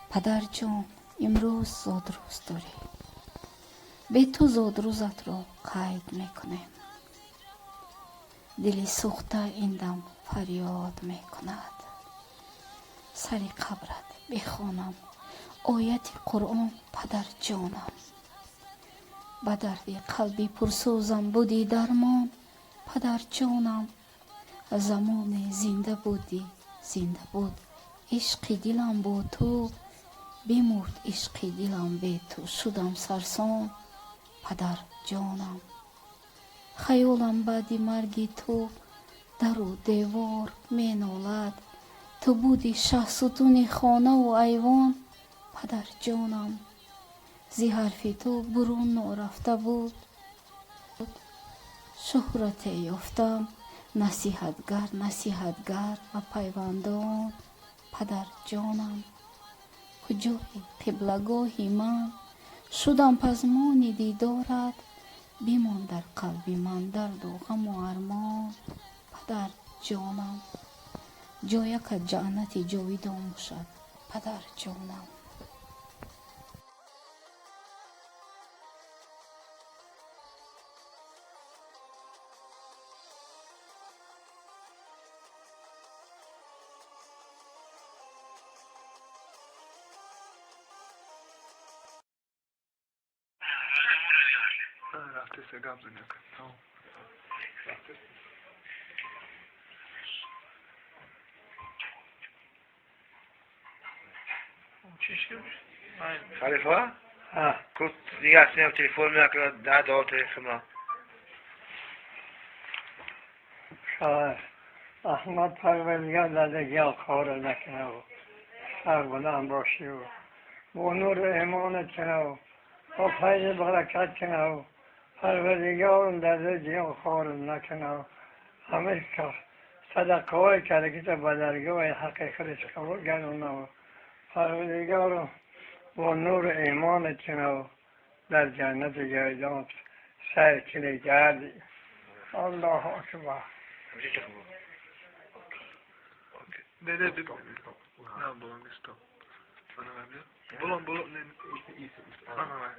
پدر جان امروز زادروز داری، به تو زادروزت رو قید میکنیم. دلی سوخته این دم فریاد میکند، سر قبرت بخوانم آیت قرآن پدر جانم. به درد قلبی پرسوزم بودی درمان پدر جانم. زمان زنده بودی زنده بود عشق دلم با تو، بمرد عشق دلم به تو شدم سرسام پدر جانم. خیالم بعد مرگ تو در و دیوار می نالد، تو بودی شه ستون خانه و ایوان پدر جانم. زی حرف تو برون نرفته بود شهرت یافتم، نصیحتگر و پیوندان پدر جانم. کجای قبلگاهی من شدم پزمان دیدارت، بیمان در قلب من درد و غم و ارمان پدر جانم. جای که جنت جاویدان باشد پدر جانم. رفته سه گام زنه کن. خلیفه؟ کت دیگه اصلا تلفن میکنه ده دار تلفن شاید احمد پروردگار زندگی کار نکنه و سربلند باشی و با نور ایمانت کنه و با فیض برکت کنه و پروردگار زندگی کار نکنه و همه که صدقه های کرده که به درگاه حقیقت قبول گردونه و پروردگار با نور ایمانت کنه و در جنت جاودان سیر کنه گردی. الله اکبر. نه بگو. نه بلند نیست. بلند نه.